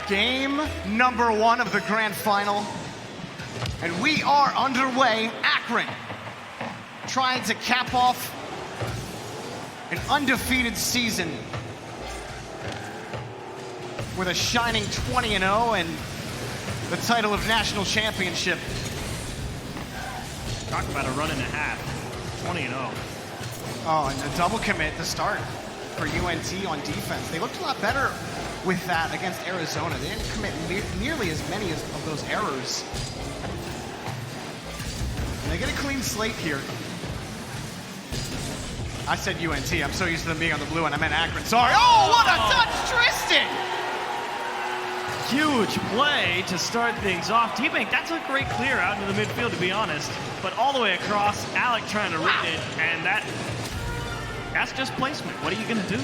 Game number 1 of the grand final. And we are underway. Akron trying to cap off an undefeated season with a shining 20-0 and the title of national championship. Talk about a run and a half, 20-0. Oh, and a double commit to start for UNT on defense. They looked a lot better with that against Arizona. They didn't commit nearly as many of those errors. And they get a clean slate here. I said UNT. I'm so used to them being on the blue, and I meant Akron. Sorry. Oh, what a touch, Tristan! Huge play to start things off. D-Bank, that's a great clear out into the midfield, to be honest. But all the way across, Alec trying to read it, and that's just placement. What are you going to do?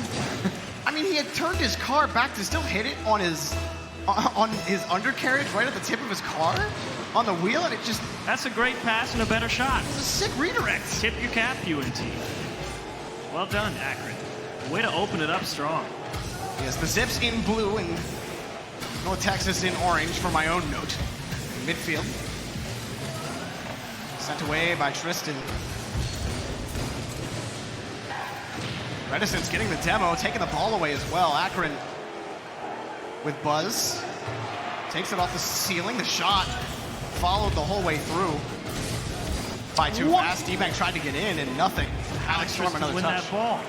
I mean, he had turned his car back to still hit it on his undercarriage right at the tip of his car on the wheel, and it just... That's a great pass and a better shot. It's a sick redirect. Tip your cap, UNT. Well done, Akron. Way to open it up strong. Yes, the Zips in blue and North Texas in orange for my own note. Midfield. Sent away by Tristan. Reticence getting the demo, taking the ball away as well. Akron with Buzz. Takes it off the ceiling. The shot followed the whole way through by too fast. D-Bank tried to get in and nothing. Alex Storm another touch. That ball.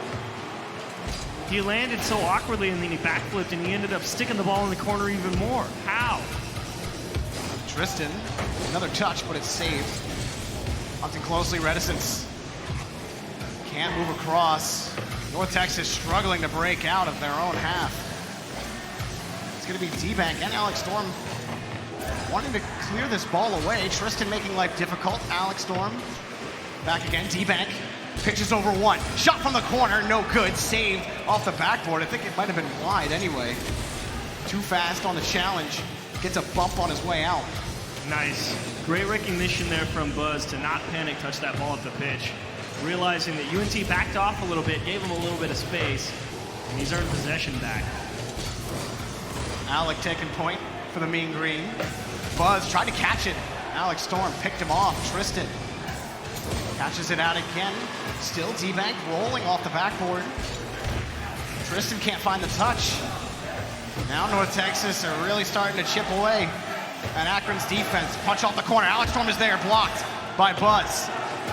He landed so awkwardly and then he backflipped and he ended up sticking the ball in the corner even more. How? Tristan, another touch, but it's saved. Hunting closely, Reticence. Can't move across. North Texas struggling to break out of their own half. It's gonna be D-Bank and Alex Storm wanting to clear this ball away. Tristan making life difficult. Alex Storm back again. D-Bank pitches over one. Shot from the corner, no good. Saved off the backboard. I think it might have been wide anyway. Too fast on the challenge. Gets a bump on his way out. Nice. Great recognition there from Buzz to not panic touch that ball at the pitch. Realizing that UNT backed off a little bit, gave him a little bit of space, and he's earned possession back. Alec taking point for the Mean Green. Buzz tried to catch it. Alex Storm picked him off. Tristan catches it out again. Still D-Bank rolling off the backboard. Tristan can't find the touch. Now North Texas are really starting to chip away at Akron's defense. Punch off the corner. Alex Storm is there, blocked by Buzz.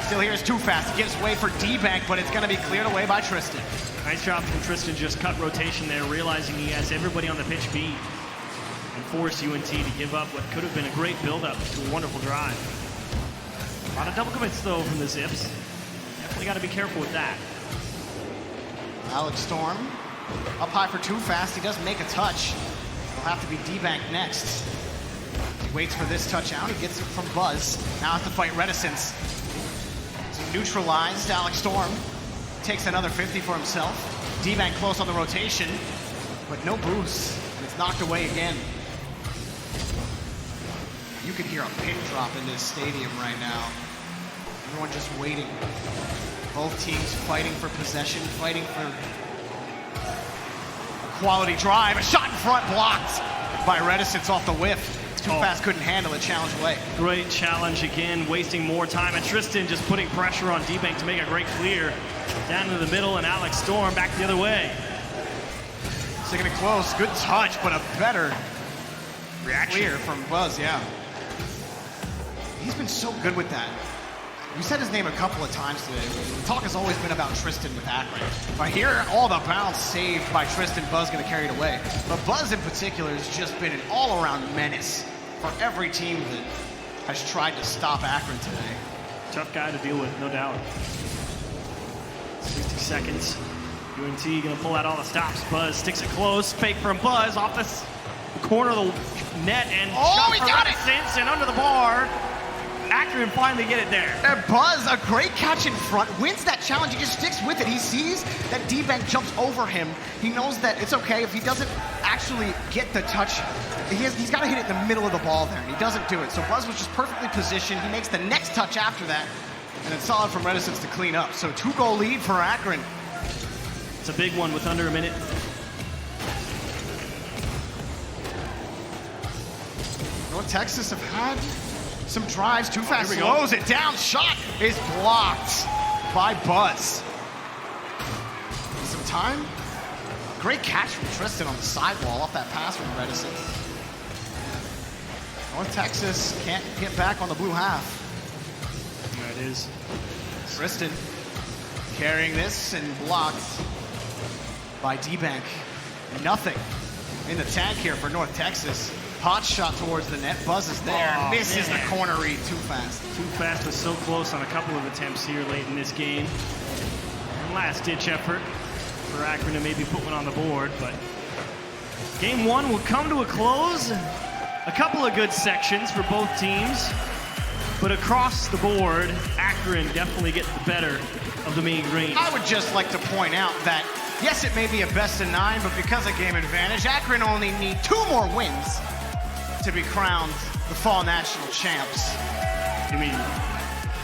Still here's too fast. He gives way for D-Bank, but it's going to be cleared away by Tristan. Nice job from Tristan, just cut rotation there, realizing he has everybody on the pitch beat and force UNT to give up what could have been a great build-up to a wonderful drive. A lot of double commits, though, from the Zips. Definitely got to be careful with that. Alex Storm up high for too fast. He does make a touch. It'll have to be D-Bank next. He waits for this touch out. He gets it from Buzz. Now has to fight Reticence. He's neutralized. Alex Storm takes another 50 for himself. D-Bank close on the rotation, but no boost. And it's knocked away again. You can hear a pin drop in this stadium right now. Everyone just waiting. Both teams fighting for possession, fighting for a quality drive. A shot in front blocked by Reticence off the whiff. Too fast, couldn't handle it, challenge away. Great challenge again, wasting more time. And Tristan just putting pressure on D-Bank to make a great clear. Down to the middle, and Alex Storm back the other way. Sticking it close, good touch, but a better reaction clear from Buzz, yeah. He's been so good with that. You said his name a couple of times today. The talk has always been about Tristan with Akron. But here, all the bounce saved by Tristan. Buzz gonna carry it away. But Buzz in particular has just been an all-around menace for every team that has tried to stop Akron today. Tough guy to deal with, no doubt. 60 seconds. UNT gonna pull out all the stops. Buzz sticks it close. Fake from Buzz off the corner of the net and shot for Reticence and under the bar. Akron finally get it there. And Buzz, a great catch in front, wins that challenge. He just sticks with it. He sees that D-Bank jumps over him. He knows that it's okay if he doesn't actually get the touch. He's got to hit it in the middle of the ball there, and he doesn't do it. So Buzz was just perfectly positioned. He makes the next touch after that, and it's solid from Reticence to clean up. So 2-goal lead for Akron. It's a big one with under a minute. North Texas have had some drives. Too fast here we go. slows it down. Shot is blocked by Buzz. Some time. Great catch from Tristan on the sidewall off that pass from Reticent. North Texas can't get back on the blue half. There it is. Tristan carrying this and blocked by D-Bank. Nothing in the tank here for North Texas. Hot shot towards the net. Buzz is there. Oh, misses man. the corner read too fast. Too fast was so close on a couple of attempts here late in this game. And last-ditch effort for Akron to maybe put one on the board, but game one will come to a close. A couple of good sections for both teams, but across the board, Akron definitely gets the better of the Mean Green. I would just like to point out that, yes, it may be a best-of-9, but because of game advantage, Akron only need 2 more wins to be crowned the fall national champs. You mean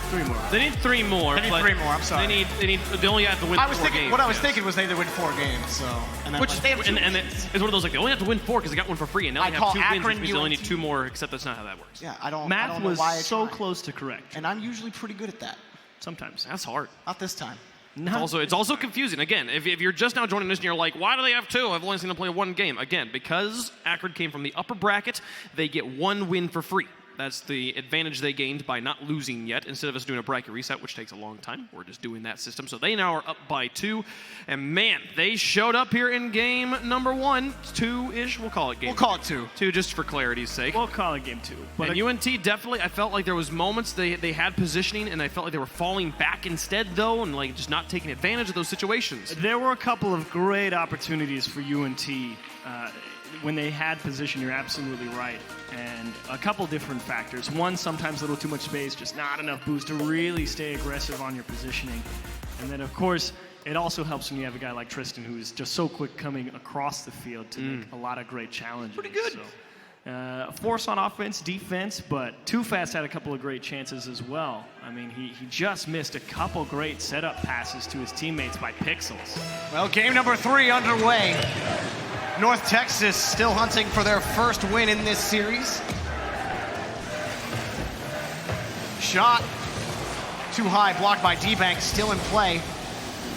3 more? They need 3 more. They need but 3 more, I'm sorry. They only have to win 4 games. What I was thinking was they had to win 4 games, so. And then Which, they have 2 and it's one of those, like, they only have to win 4 because they got 1 for free, and now I they call have 2 wins, Akron which means they only need UNT. 2 more, except that's not how that works. Yeah, I don't Math know was why I so tried. close to correct. And I'm usually pretty good at that. Sometimes. That's hard. Not this time. It's also confusing. Again, if you're just now joining us and you're like, why do they have 2? I've only seen them play 1 game. Again, because Akron came from the upper bracket, they get 1 win for free. That's the advantage they gained by not losing yet. Instead of us doing a bracket reset, which takes a long time, we're just doing that system. So they now are up by 2. And man, they showed up here in game number 1, 2-ish. We'll call it game. We'll call it 2. 2 just for clarity's sake. We'll call it game 2. But And UNT definitely, I felt like there was moments they had positioning, and I felt like they were falling back instead, though, and like just not taking advantage of those situations. there were a couple of great opportunities for UNT. When they had position, you're absolutely right. And a couple different factors. One, sometimes a little too much space, just not enough boost to really stay aggressive on your positioning. And then, of course, it also helps when you have a guy like Tristan who's just so quick coming across the field to make a lot of great challenges. Pretty good. So, force on offense, defense, but Too Fast had a couple of great chances as well. I mean, he just missed a couple great setup passes to his teammates by pixels. Well, game number 3 underway. North Texas still hunting for their first win in this series. Shot too high, blocked by D-Bank, still in play.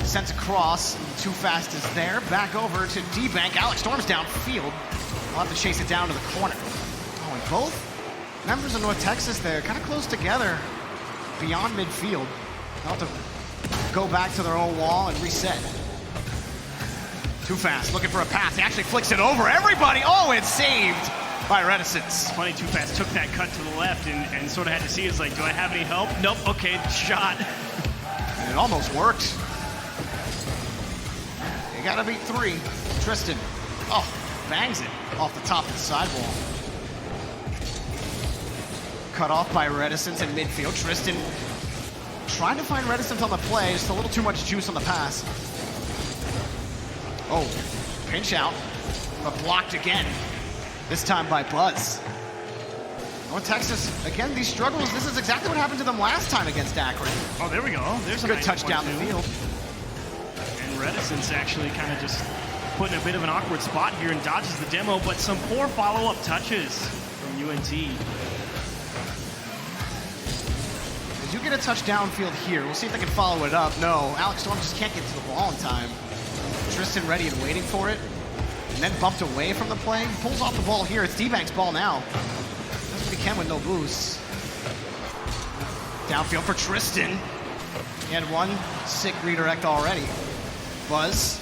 Sent across, Too Fast is there. Back over to D-Bank. Alex Storm's downfield. We'll have to chase it down to the corner. Oh, and both members of North Texas there, kind of close together beyond midfield. They'll have to go back to their own wall and reset. Too Fast, looking for a pass. He actually flicks it over everybody. Oh, it's saved by Reticence. Funny, Too Fast took that cut to the left and sort of had to see, it's like, do I have any help? Nope, okay, shot. And it almost worked. You gotta beat 3. Tristan, oh, bangs it off the top of the sidewall. Cut off by Reticence in midfield. Tristan trying to find Reticence on the play, just a little too much juice on the pass. Oh, pinch out, but blocked again. This time by Buzz. North Texas, again, these struggles, this is exactly what happened to them last time against Akron. Oh, there we go. There's a Good nice touch down the one, too. field. And Reticence actually kind of just put in a bit of an awkward spot here and dodges the demo, but some poor follow-up touches from UNT. As you get a touch downfield here, we'll see if they can follow it up. No, Alex Storm just can't get to the ball in time. Tristan ready and waiting for it, and then bumped away from the play. He pulls off the ball here. It's D-Bank's ball now. Does what he can with no boost. Downfield for Tristan. He had 1 sick redirect already. Buzz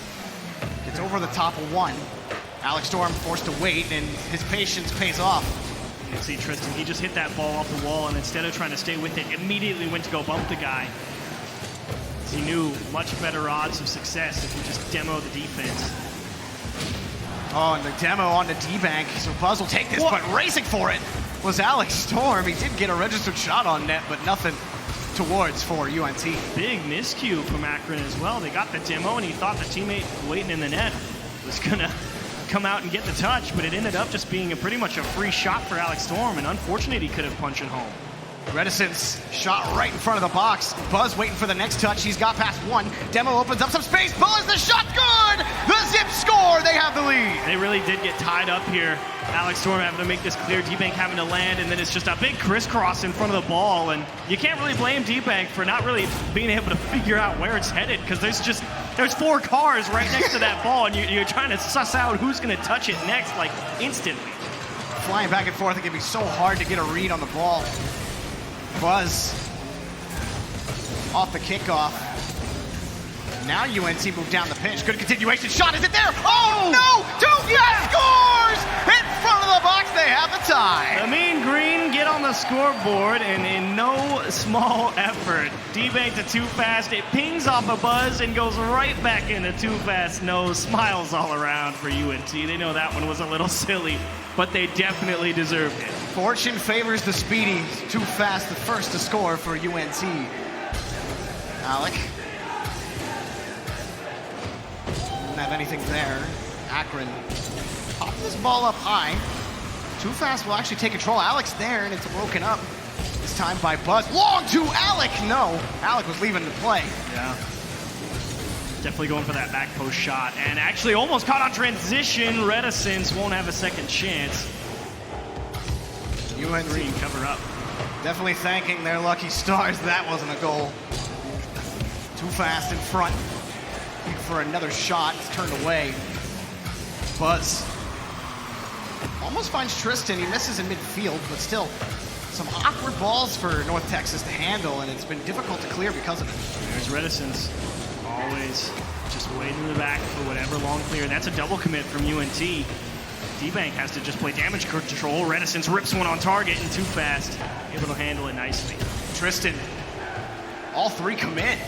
gets over the top of 1. Alex Storm forced to wait, and his patience pays off. You can see Tristan, he just hit that ball off the wall, and instead of trying to stay with it, immediately went to go bump the guy. He knew much better odds of success if he just demo the defense. Oh, and the demo on the D-Bank. So Buzz will take this, but racing for it was Alex Storm. He did get a registered shot on net, but nothing towards for UNT. Big miscue from Akron as well. They got the demo, and he thought the teammate waiting in the net was going to come out and get the touch, but it ended up just being pretty much a free shot for Alex Storm, and unfortunately he could have punched it home. Reticence shot right in front of the box. Buzz waiting for the next touch. He's got past one. Demo opens up some space. Buzz, the shot good! The zip score! They have the lead. They really did get tied up here. Alex Storm having to make this clear, D-Bank having to land, and then it's just a big crisscross in front of the ball, and you can't really blame D-Bank for not really being able to figure out where it's headed, because there's 4 cars right next to that ball, and you're trying to suss out who's going to touch it next, like, instantly. Flying back and forth, it can be so hard to get a read on the ball. Buzz off the kickoff. Now UNT moved down the pitch. Good continuation shot. Is it there? Oh, no! Two-Fast scores! In front of the box, they have the tie. The Mean Green get on the scoreboard, and in no small effort, D-Bank to Too-Fast. It pings off a Buzz and goes right back into Too-Fast. No smiles all around for UNT. They know that one was a little silly, but they definitely deserved it. Fortune favors the speedy. Too-Fast, the first to score for UNT. Alec. Didn't have anything there. Akron popped this ball up high. Too-Fast will actually take control. Alec's there, and it's broken up. This time by Buzz. Long to Alec! No, Alec was leaving the play. Yeah. Definitely going for that back post shot, and actually almost caught on transition. Reticence won't have a second chance. UNT Green cover up. definitely thanking their lucky stars that wasn't a goal. Too-Fast in front. For another shot, it's turned away. Buzz almost finds Tristan. He misses in midfield, but still some awkward balls for North Texas to handle, and it's been difficult to clear because of it. There's Reticence, always just waiting in the back for whatever long clear. And that's a double commit from UNT. D-Bank has to just play damage control. Reticence rips one on target, and Too-Fast able to handle it nicely. Tristan, all 3 commit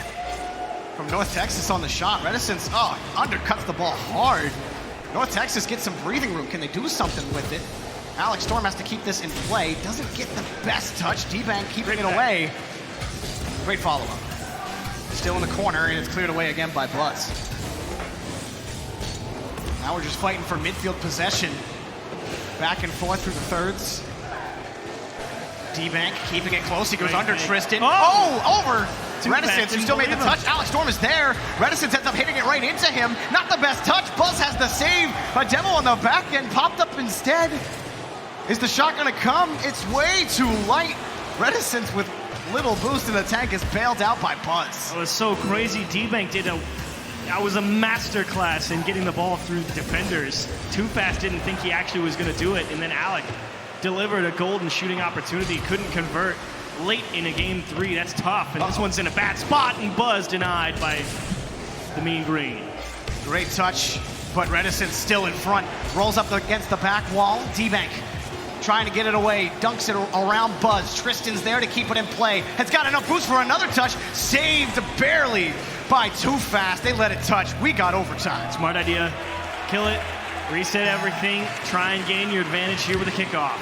from North Texas on the shot. Reticence, undercuts the ball hard. North Texas gets some breathing room. Can they do something with it? Alex Storm has to keep this in play. Doesn't get the best touch. D-Bank keeping it away. Great follow-up. Still in the corner, and it's cleared away again by Buzz. Now we're just fighting for midfield possession. Back and forth through the thirds. D-Bank keeping it close. He goes under Tristan. Over Reticence, who still made the touch. Alex Storm is there. Reticence ends up hitting it right into him. Not the best touch. Buzz has the save. A demo on the back end popped up instead. Is the shot going to come? It's way too light. Reticence with little boost in the tank is bailed out by Buzz. It was so crazy. D-Bank did was a master class in getting the ball through the defenders. Too-Fast didn't think he actually was going to do it, and then Alec delivered a golden shooting opportunity, couldn't convert late in a game 3. That's tough, and this one's in a bad spot, and Buzz denied by the Mean Green. Great touch, but Reticence still in front. Rolls up against the back wall. D-Bank trying to get it away, dunks it around Buzz. Tristan's there to keep it in play. Has got enough boost for another touch. Saved barely by Too-Fast. They let it touch. We got overtime. Smart idea. Kill it, reset everything, try and gain your advantage here with a kickoff.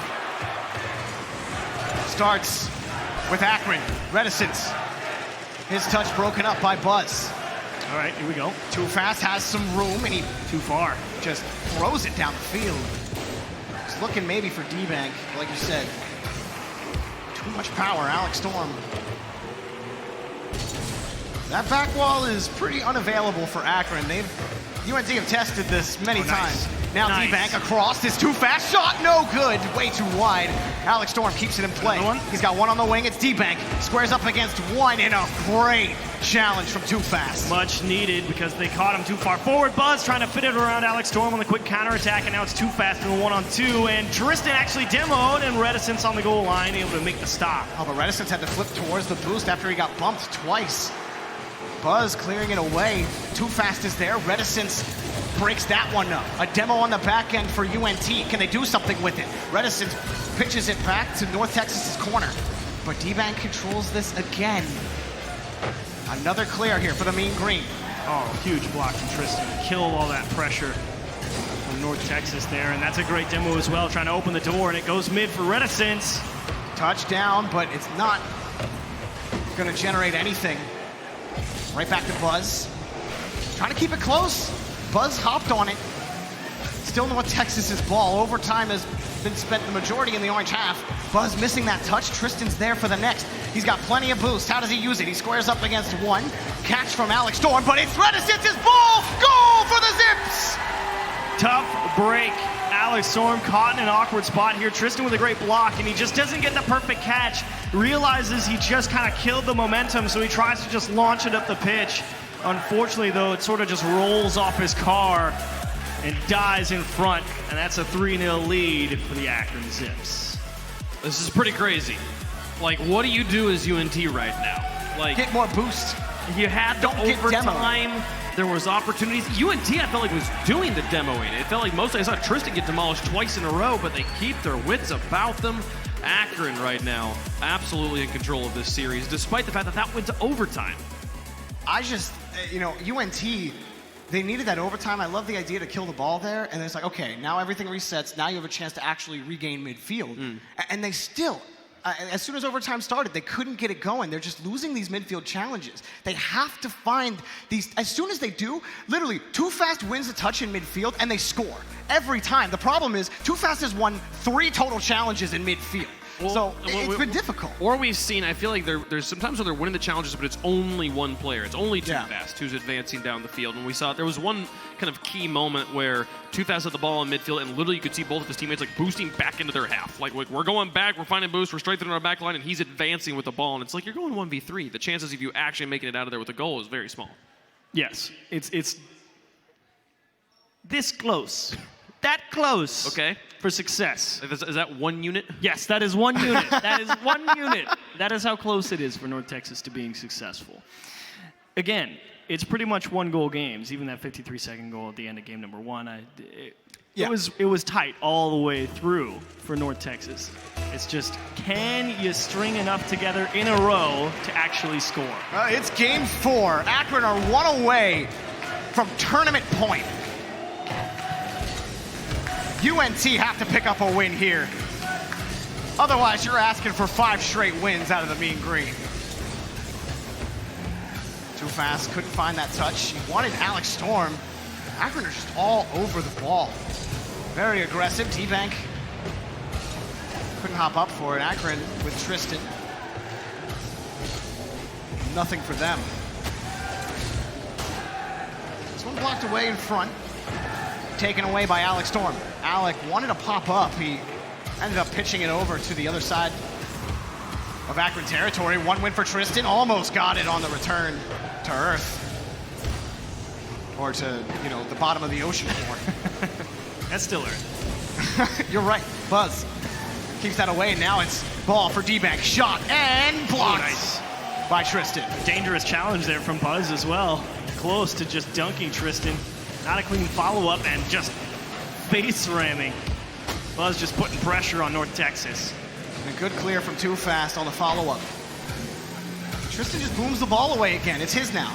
Starts with Akron. Reticence. His touch broken up by Buzz. All right, here we go. Too-Fast has some room, and he Too far. just throws it down the field. He's looking maybe for D-Bank, like you said. Too much power, Alex Storm. That back wall is pretty unavailable for Akron. UNT have tested this many times. Now Nice. D-Bank across, his Too-Fast shot, no good, way too wide. Alex Storm keeps it in play. Another one? He's got one on the wing, it's D-Bank. Squares up against one, and a great challenge from Too-Fast. Much needed because they caught him too far forward. Buzz trying to fit it around Alex Storm on the quick counterattack, and now it's Too-Fast in the 1-on-2, and Tristan actually demoed, and Reticence on the goal line, able to make the stop. Oh, but Reticence had to flip towards the boost after he got bumped twice. Buzz clearing it away. Too-Fast is there. Reticence breaks that one up. A demo on the back end for UNT. Can they do something with it? Reticence pitches it back to North Texas's corner. But D-Bank controls this again. Another clear here for the Mean Green. Oh, huge block from Tristan. Killed all that pressure from North Texas there, and that's a great demo as well, trying to open the door, and it goes mid for Reticence. Touchdown, but it's not going to generate anything. Right back to Buzz. Trying to keep it close. Buzz hopped on it. still North Texas's ball. Overtime has been spent the majority in the orange half. Buzz missing that touch. Tristan's there for the next. He's got plenty of boost. How does he use it? He squares up against one. Catch from Alex Storm, but it's Reticence's ball. Goal for the Zips. Tough break. Alex Storm caught in an awkward spot here. Tristan with a great block, and he just doesn't get the perfect catch. Realizes he just kind of killed the momentum, so he tries to just launch it up the pitch. Unfortunately, though, it sort of just rolls off his car and dies in front, and that's a 3-0 lead for the Akron Zips. This is pretty crazy. Like, what do you do as UNT right now? Like, Get more boost. you had Don't get overtime. There was opportunities. UNT, I felt like, was doing the demoing. It felt like mostly I saw Tristan get demolished twice in a row, but they keep their wits about them. Akron right now, absolutely in control of this series, despite the fact that that went to overtime. I just, UNT, they needed that overtime. I love the idea to kill the ball there. And it's like, okay, now everything resets. Now you have a chance to actually regain midfield. And they still, as soon as overtime started, they couldn't get it going. They're just losing these midfield challenges. They have to find these, as soon as they do, literally, Too Fast wins a touch in midfield and they score every time. The problem is, Too Fast has won 3 total challenges in midfield. So it's been difficult. Or we've seen, I feel like there's sometimes where they're winning the challenges, but it's only one player. It's only Too Fast who's advancing down the field. And we saw there was one kind of key moment where Too Fast had the ball in midfield, and literally you could see both of his teammates like boosting back into their half. Like we're going back, we're finding boost, we're strengthening our back line, and he's advancing with the ball. And it's like you're going 1v3. The chances of you actually making it out of there with a goal is very small. Yes, it's this close. That close. Okay. For success. Is that 1 unit? Yes, that is 1 unit. That is 1 unit. That is how close it is for North Texas to being successful. Again, it's pretty much 1-goal games. Even that 53-second goal at the end of game number 1, it was tight all the way through for North Texas. It's just, can you string enough together in a row to actually score? It's game 4. Akron are 1 away from tournament point. UNT have to pick up a win here. Otherwise, you're asking for 5 straight wins out of the Mean Green. Too Fast, couldn't find that touch. He wanted Alex Storm. Akron are just all over the ball. Very aggressive. D-Bank couldn't hop up for it. Akron with Tristan. Nothing for them. This one blocked away in front. Taken away by Alex Storm. Alec wanted to pop up. He ended up pitching it over to the other side of Akron territory. 1 win for Tristan. Almost got it on the return to Earth. Or to, the bottom of the ocean floor. That's still Earth. You're right. Buzz keeps that away. Now it's ball for D-Bank. Shot and blocked by Tristan. Dangerous challenge there from Buzz as well. Close to just dunking Tristan. Not a clean follow-up and just face ramming. Buzz just putting pressure on North Texas. And a good clear from Too Fast on the follow-up. Tristan just booms the ball away again. It's his now.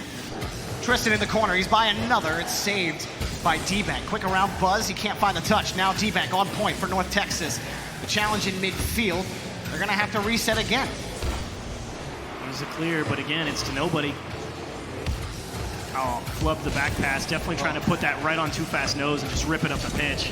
Tristan in the corner. He's by another. It's saved by D-Bank. Quick around Buzz. He can't find the touch. Now D-Bank on point for North Texas. The challenge in midfield. They're going to have to reset again. There's a clear, but again, it's to nobody. Oh, flub the back pass. Definitely trying to put that right on Too Fast nose and just rip it up the pitch.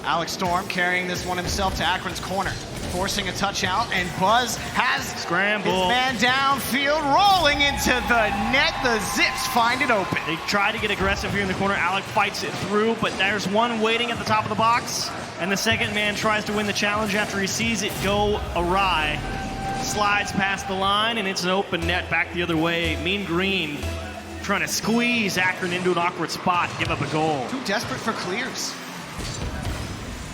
Alex Storm carrying this one himself to Akron's corner. Forcing a touch out, and Buzz has scramble. His man downfield, rolling into the net. The Zips find it open. They try to get aggressive here in the corner. Alec fights it through, but there's one waiting at the top of the box, and the second man tries to win the challenge after he sees it go awry. Slides past the line, and it's an open net back the other way. Mean Green trying to squeeze Akron into an awkward spot, give up a goal. Too desperate for clears.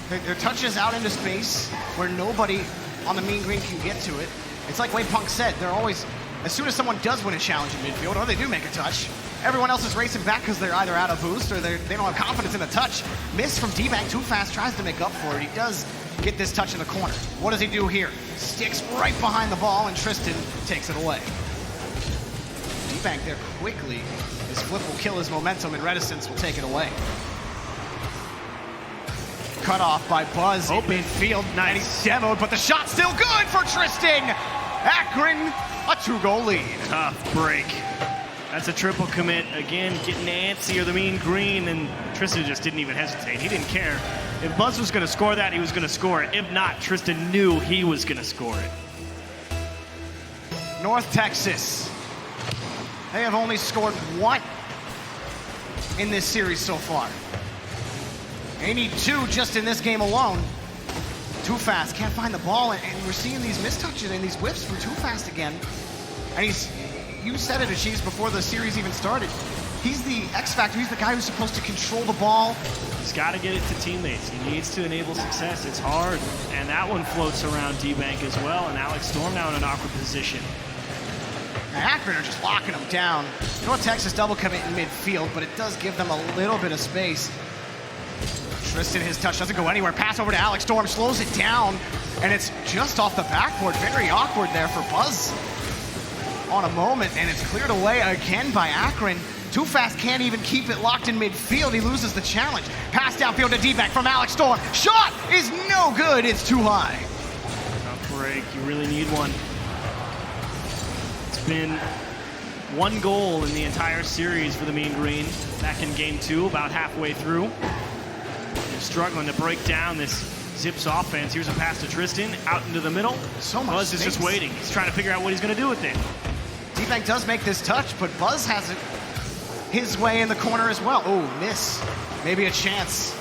Their touches out into space where nobody on the Mean Green can get to it. It's like Wade Punk said, they're always, as soon as someone does win a challenge in midfield, or they do make a touch, everyone else is racing back because they're either out of boost or they don't have confidence in the touch. Miss from D-Bank. Too Fast tries to make up for it. He does get this touch in the corner. What does he do here? Sticks right behind the ball, and Tristan takes it away. D-Bank there quickly. His flip will kill his momentum, and Reticence will take it away. Cut off by Buzz in midfield. Nice. And he's demoed, but the shot's still good for Tristan. Akron, a 2-goal lead. Tough break. That's a triple commit. Again, getting antsy or the mean green, and Tristan just didn't even hesitate. He didn't care. If Buzz was going to score that, he was going to score it. If not, Tristan knew he was going to score it. North Texas. They have only scored 1 in this series so far. They need 2 just in this game alone. Too Fast can't find the ball, and we're seeing these mistouches and these whiffs from Too Fast again. And you said it, Ashish, before the series even started. He's the X factor. He's the guy who's supposed to control the ball. He's got to get it to teammates. He needs to enable success. It's hard, and that one floats around D-Bank as well, and Alex Storm now in an awkward position. And Akron are just locking them down. North Texas double commit in midfield, but it does give them a little bit of space. Tristan, his touch doesn't go anywhere. Pass over to Alex Storm, slows it down, and it's just off the backboard. Very awkward there for Buzz on a moment, and it's cleared away again by Akron. Too Fast can't even keep it locked in midfield. He loses the challenge. Pass downfield to D-Bank from Alex Storm. Shot is no good. It's too high. Tough break. You really need one. It's been 1 goal in the entire series for the Mean Green. Back in game 2, about halfway through. They're struggling to break down this Zips offense. Here's a pass to Tristan, out into the middle. So much Buzz is just waiting. He's trying to figure out what he's going to do with it. D-Bank does make this touch, but Buzz has it his way in the corner as well. Oh, miss. Maybe a chance.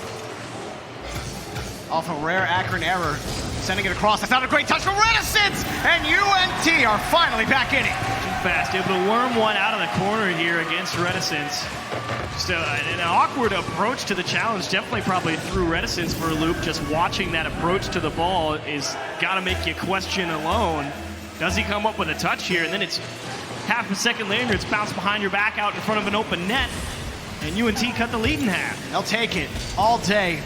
Off a rare Akron error. Sending it across. That's not a great touch for Reticence! And UNT are finally back in it. Too Fast, able to worm one out of the corner here against Reticence. Just an awkward approach to the challenge. Definitely probably threw Reticence for a loop. Just watching that approach to the ball is got to make you question alone. Does he come up with a touch here? And then it's half a second later, it's bounced behind your back out in front of an open net. And UNT cut the lead in half. They'll take it all day.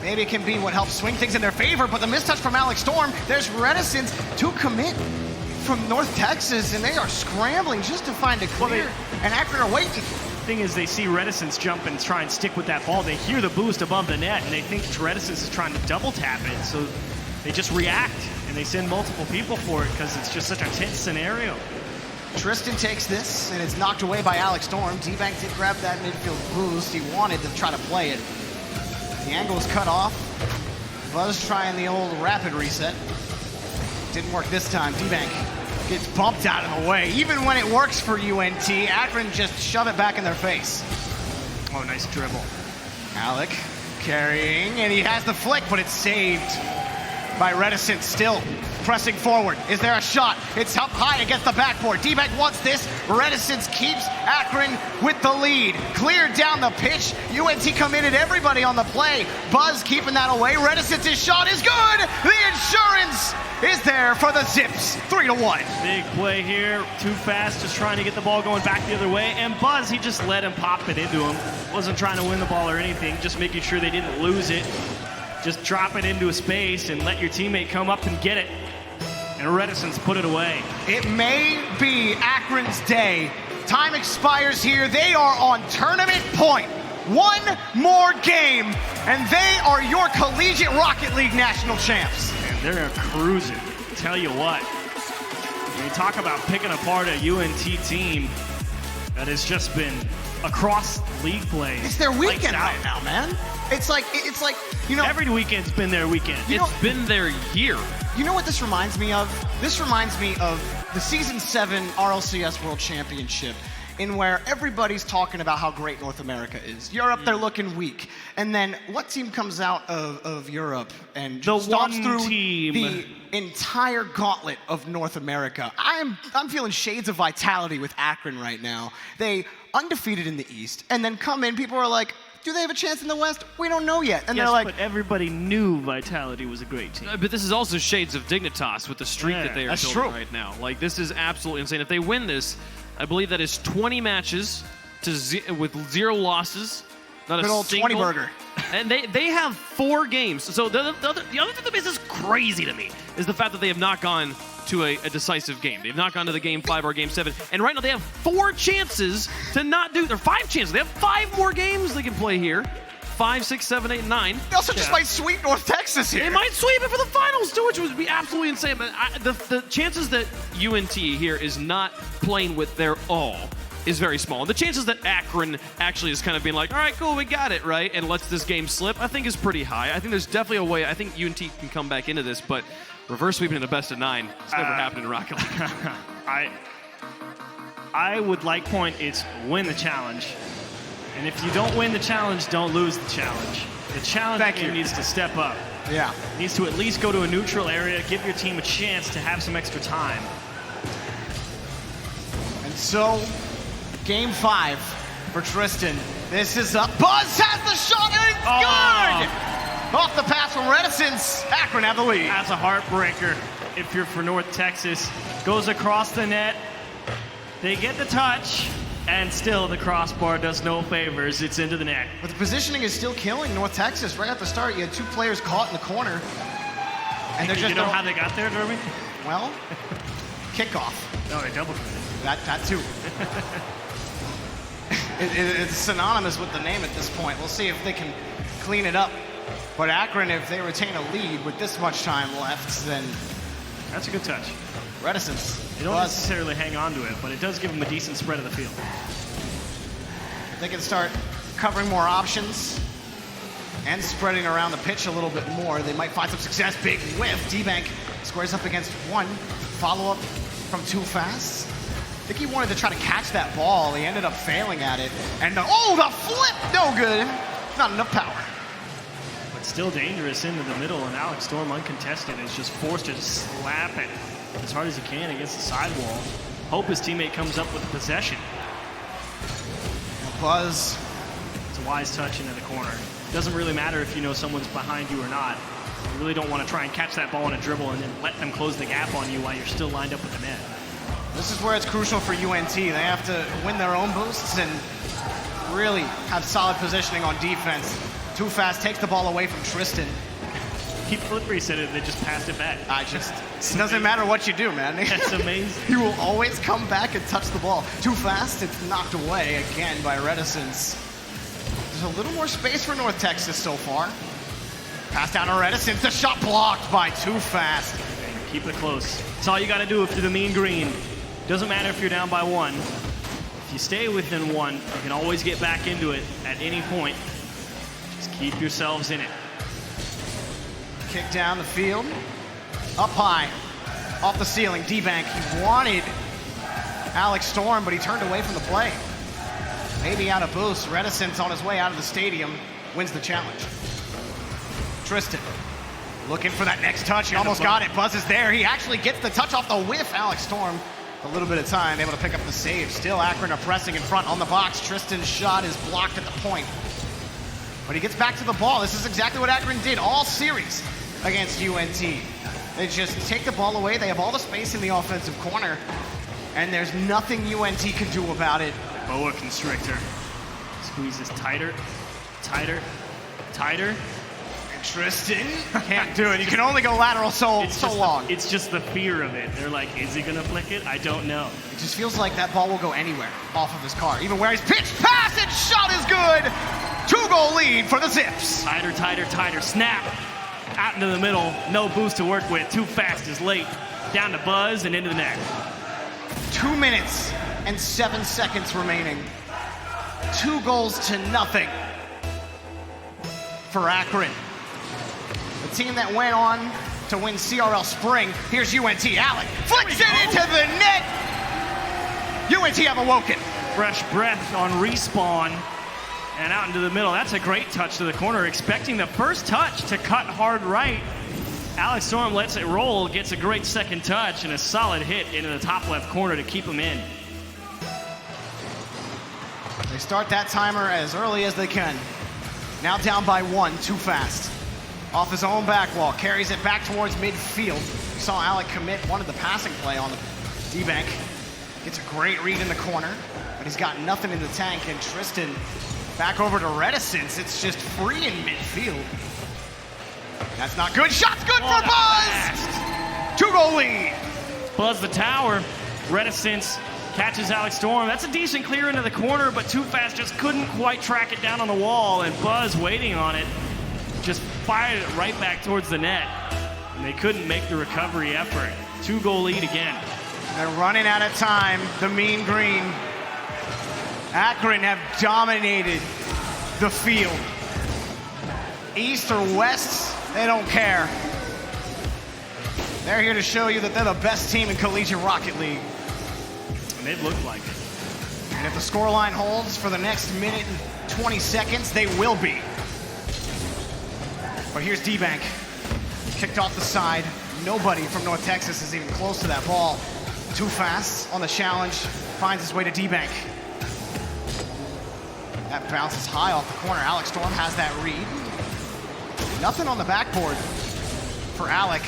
Maybe it can be what helps swing things in their favor, but the mistouch from Alex Storm, there's Reticence to commit from North Texas, and they are scrambling just to find a clear. And Akron are waiting. Thing is, they see Reticence jump and try and stick with that ball. They hear the boost above the net, and they think Reticence is trying to double tap it, so they just react, and they send multiple people for it because it's just such a tense scenario. Tristan takes this, and it's knocked away by Alex Storm. D-Bank did grab that midfield boost. He wanted to try to play it. The angle is cut off. Buzz trying the old rapid reset. Didn't work this time. D-Bank gets bumped out of the way. Even when it works for UNT, Akron just shove it back in their face. Oh, nice dribble. Alec carrying, and he has the flick, but it's saved by Reticence. Still pressing forward. Is there a shot? It's up high against the backboard. D-Bank wants this. Reticence keeps Akron with the lead. Cleared down the pitch. UNT committed everybody on the play. Buzz keeping that away. Reticence's shot is good. The insurance is there for the Zips. 3-1. Big play here. Too Fast, just trying to get the ball going back the other way. And Buzz, he just let him pop it into him. Wasn't trying to win the ball or anything, just making sure they didn't lose it. Just drop it into a space and let your teammate come up and get it. And Reticence put it away. It may be Akron's day. Time expires here. They are on tournament point. 1 more game, and they are your Collegiate Rocket League national champs. And they're cruising. Tell you what. When you talk about picking apart a UNT team that has just been across league play. It's their weekend right now, man. It's like, you know. Every weekend's been their weekend. It's been their year. You know what this reminds me of? This reminds me of the Season 7 RLCS World Championship, in where everybody's talking about how great North America is. Europe, they're looking weak. And then what team comes out of Europe and stomps through the entire gauntlet of North America? I'm feeling shades of Vitality with Akron right now. They undefeated in the East, and then come in, people are like, do they have a chance in the West? We don't know yet. And yes, they're like, but everybody knew Vitality was a great team. But this is also shades of Dignitas with the streak that they are building right now. Like, this is absolutely insane. If they win this, I believe that is 20 matches with 0 losses. Not good a old single. 20 burger. And they have 4 games. So the other thing that makes this crazy to me is the fact that they have not gone to a decisive game. They've not gone to the game 5 or game 7. And right now they have 4 chances to not do, or 5 chances. They have 5 more games they can play here. 5, 6, 7, 8, 9. They also just might sweep North Texas here. They might sweep it for the finals too, which would be absolutely insane. But the chances that UNT here is not playing with their all is very small. The chances that Akron actually is kind of being like, all right, cool, we got it, right, and lets this game slip, I think is pretty high. I think there's definitely a way. I think UNT can come back into this, but reverse sweeping in a best of 9, it's never happened in Rocket League. I would like point it's win the challenge. And if you don't win the challenge, don't lose the challenge. The challenge game needs to step up. Yeah. It needs to at least go to a neutral area, give your team a chance to have some extra time. And so, game 5 for Tristan. This is up. Buzz has the shot and it's good! Off the pass from Reticence. Akron have the lead. That's a heartbreaker if you're for North Texas. Goes across the net. They get the touch, and still the crossbar does no favors. It's into the net. But the positioning is still killing North Texas. Right at the start, you had 2 players caught in the corner. And they're just you know how they got there, Derby? Well, kickoff. No, they double committed. That too. It's synonymous with the name at this point. We'll see if they can clean it up. But Akron, if they retain a lead with this much time left, then that's a good touch. Reticence. They don't necessarily hang on to it, but it does give them a decent spread of the field. If they can start covering more options and spreading around the pitch a little bit more, they might find some success. Big whiff. D-Bank squares up against 1. Follow-up from Too Fast. I think he wanted to try to catch that ball. He ended up failing at it. And the flip! No good. Not enough power. But still dangerous into the middle, and Alex Storm, uncontested, is just forced to slap it as hard as he can against the sidewall. Hope his teammate comes up with the possession. Buzz. It's a wise touch into the corner. Doesn't really matter if you know someone's behind you or not. You really don't want to try and catch that ball in a dribble and then let them close the gap on you while you're still lined up with the net. This is where it's crucial for UNT. They have to win their own boosts and really have solid positioning on defense. Too Fast takes the ball away from Tristan. He flip reset it, they just passed it back. It doesn't matter what you do, man. That's amazing. He will always come back and touch the ball. Too Fast, it's knocked away again by Reticence. There's a little more space for North Texas so far. Pass down to Reticence, the shot blocked by Too Fast. Keep it close. That's all you gotta do if you're the mean green. Doesn't matter if you're down by 1. If you stay within 1, you can always get back into it at any point. Just keep yourselves in it. Kick down the field. Up high. Off the ceiling. D-Bank. He wanted Alex Storm, but he turned away from the play. Maybe out of boost. Reticence on his way out of the stadium wins the challenge. Tristan looking for that next touch. He almost got it. Buzz is there. He actually gets the touch off the whiff. Alex Storm, a little bit of time, able to pick up the save. Still Akron are pressing in front on the box. Tristan's shot is blocked at the point. But he gets back to the ball. This is exactly what Akron did all series against UNT. They just take the ball away. They have all the space in the offensive corner, and there's nothing UNT can do about it. Boa constrictor. Squeezes tighter, tighter, tighter. And Tristan can't do it. You can only go lateral so long. It's just the fear of it. They're like, is he gonna flick it? I don't know. It just feels like that ball will go anywhere off of his car. Even where he's pitched, pass, and shot is good. 2-goal lead for the Zips. Tighter, tighter, tighter. Snap. Out into the middle. No boost to work with. Too Fast is late. Down to Buzz and into the net. 2 minutes and 7 seconds remaining. 2 goals to nothing for Akron. The team that went on to win CRL Spring. Here's UNT. Alec flicks it into the net. UNT have awoken. Fresh breath on respawn. And out into the middle. That's a great touch to the corner. Expecting the first touch to cut hard right. Alex Storm lets it roll, gets a great second touch, and a solid hit into the top left corner to keep him in. They start that timer as early as they can. Now down by 1, Too Fast. Off his own back wall, carries it back towards midfield. We saw Alec commit one of the passing play on the D-Bank. Gets a great read in the corner, but he's got nothing in the tank, and Tristan back over to Reticence. It's just free in midfield. That's not good. Shot's good for Buzz! 2-goal lead. Buzz the tower. Reticence catches Alex Storm. That's a decent clear into the corner, but Too Fast just couldn't quite track it down on the wall, and Buzz waiting on it just fired it right back towards the net. And they couldn't make the recovery effort. 2-goal lead again. They're running out of time. The Mean Green Akron have dominated the field. East or west, they don't care. They're here to show you that they're the best team in Collegiate Rocket League. And they've looked like it. And if the scoreline holds for the next minute and 20 seconds, they will be. But here's D-Bank. Kicked off the side. Nobody from North Texas is even close to that ball. Too fast on the challenge. Finds his way to D-Bank. That bounces high off the corner. Alex Storm has that read. Nothing on the backboard for Alec.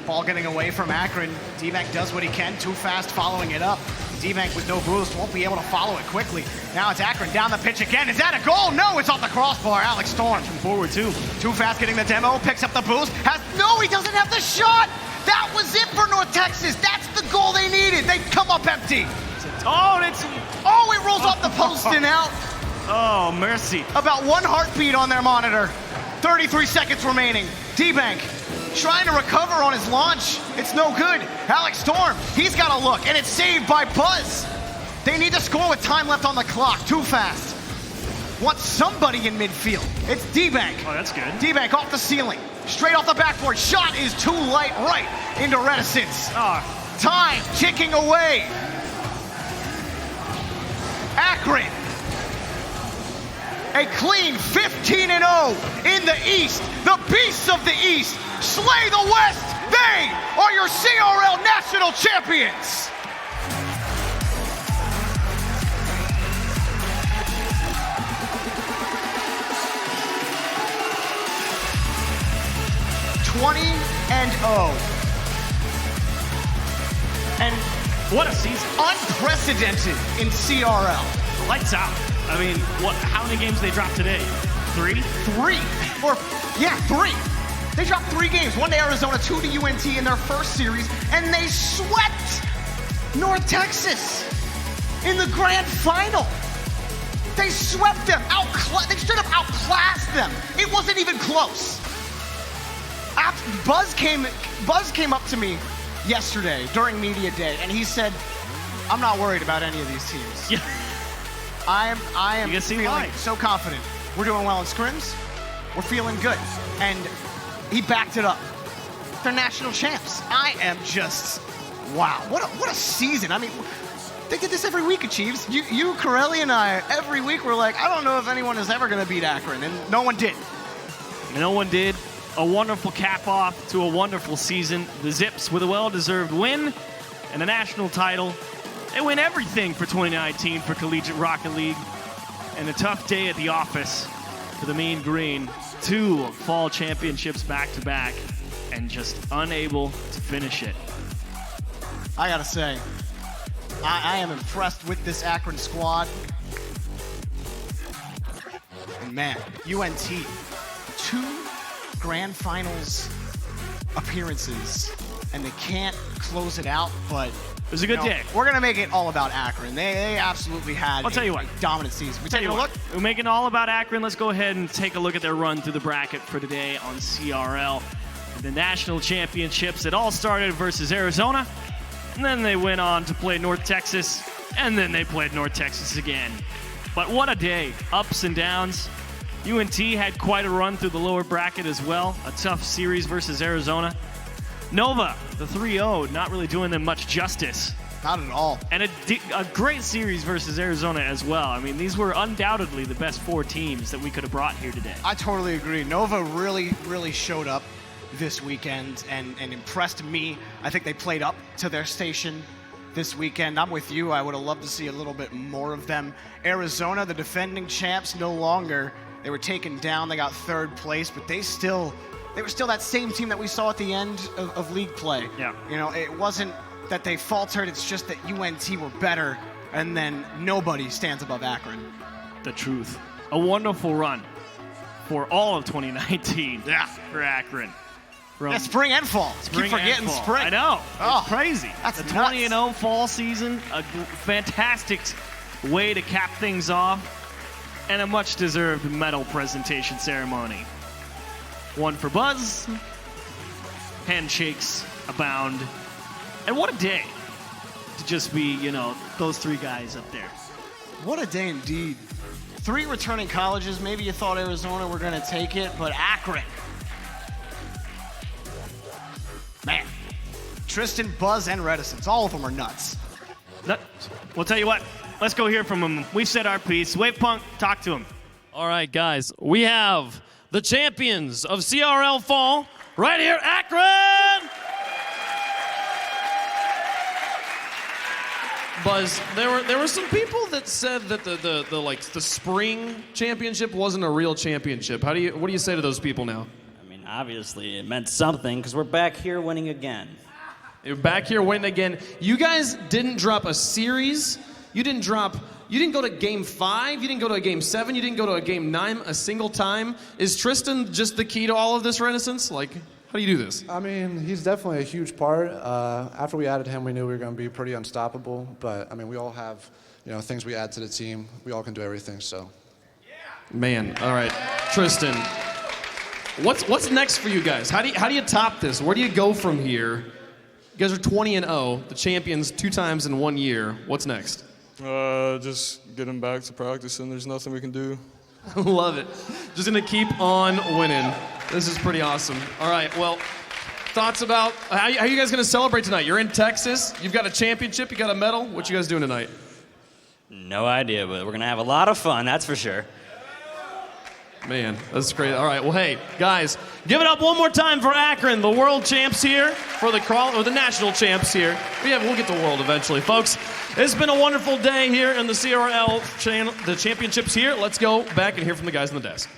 Ball getting away from Akron. D-Bank does what he can. Too fast following it up. D-Bank with no boost won't be able to follow it quickly. Now it's Akron down the pitch again. Is that a goal? No, it's off the crossbar. Alex Storm. Forward too. Too fast getting the demo. Picks up the boost. No, he doesn't have the shot. That was it for North Texas. That's the goal they needed. They come up empty. Oh, it rolls off the post and out. Oh, mercy. About one heartbeat on their monitor. 33 seconds remaining. D-Bank trying to recover on his launch. It's no good. Alex Storm, he's got a look, and it's saved by Buzz. They need to score with time left on the clock. Too fast. Want somebody in midfield. It's D-Bank. Oh, that's good. D-Bank off the ceiling. Straight off the backboard. Shot is too light right into Reticence. Time ticking away. Akron. A clean 15-0 in the East. The beasts of the East slay the West. They are your CRL national champions. And what a season. Unprecedented in CRL. Lights out. I mean, how many games they dropped today? 3? 3. They dropped 3 games. 1 to Arizona, 2 to UNT in their first series, and they swept North Texas in the grand final. They swept them. They straight up outclassed them. It wasn't even close. Buzz came up to me yesterday during media day, and he said, "I'm not worried about any of these teams. Yeah. I am feeling why. so confident. We're doing well in scrims. We're feeling good." And he backed it up. They're national champs. I am just, wow. What a season. I mean, they did this every week at Chiefs. You, Corelli, and I, every week we're like, I don't know if anyone is ever going to beat Akron. And no one did. No one did. A wonderful cap off to a wonderful season. The Zips with a well-deserved win and a national title. They win everything for 2019 for Collegiate Rocket League. And a tough day at the office for the Mean Green. 2 fall championships back-to-back and just unable to finish it. I gotta say, I am impressed with this Akron squad. And man, UNT, 2 grand finals appearances, and they can't close it out, but it was a good day. We're gonna make it all about Akron. They absolutely had I'll tell you what. Dominant season. We take a look. We're making it all about Akron. Let's go ahead and take a look at their run through the bracket for today on CRL. The national championships, it all started versus Arizona, and then they went on to play North Texas, and then they played North Texas again. But what a day. Ups and downs. UNT had quite a run through the lower bracket as well. A tough series versus Arizona. Nova, the 3-0, not really doing them much justice. Not at all. And a great series versus Arizona as well. I mean, these were undoubtedly the best 4 teams that we could have brought here today. I totally agree. Nova really, really showed up this weekend and impressed me. I think they played up to their station this weekend. I'm with you. I would have loved to see a little bit more of them. Arizona, the defending champs, no longer. They were taken down. They got 3rd place, but they were still that same team that we saw at the end of league play. Yeah. You know, it wasn't that they faltered. It's just that UNT were better, and then nobody stands above Akron. The truth. A wonderful run for all of 2019 for Akron. Yeah, spring and fall. Keep forgetting spring. I know. It's crazy. That's the 20-0 fall season, a fantastic way to cap things off, and a much-deserved medal presentation ceremony. 1 for Buzz. Handshakes abound. And what a day to just be, those 3 guys up there. What a day indeed. 3 returning colleges. Maybe you thought Arizona were going to take it, but Akron. Man. Tristan, Buzz, and Reticence. All of them are nuts. We'll tell you what. Let's go hear from them. We've said our piece. Wave Punk, talk to them. All right, guys. We have the champions of CRL Fall right here, Akron! Buzz, there were some people that said that the spring championship wasn't a real championship. What do you say to those people now? I mean, obviously it meant something because we're back here winning again. You're back here winning again. You guys didn't drop a series. You didn't go to game 5. You didn't go to a game 7. You didn't go to a game 9 a single time. Is Tristan just the key to all of this Renaissance? Like, how do you do this? I mean, he's definitely a huge part. After we added him, we knew we were going to be pretty unstoppable. But, I mean, we all have, things we add to the team. We all can do everything, so. Man, all right. Tristan, what's next for you guys? How do you top this? Where do you go from here? You guys are 20-0, the champions 2 times in 1 year. What's next? Just getting back to practicing. There's nothing we can do. Love it. Just gonna keep on winning. This is pretty awesome. All right, well, thoughts about how you guys gonna celebrate tonight? You're in Texas. You've got a championship. You got a medal. What you guys doing tonight? No idea, but we're going to have a lot of fun, that's for sure. Man, that's great. All right, well, hey, guys, give it up one more time for Akron, the world champs here, for the national champs here. We'll get to world eventually, folks. It's been a wonderful day here in the CRL, the championships here. Let's go back and hear from the guys on the desk.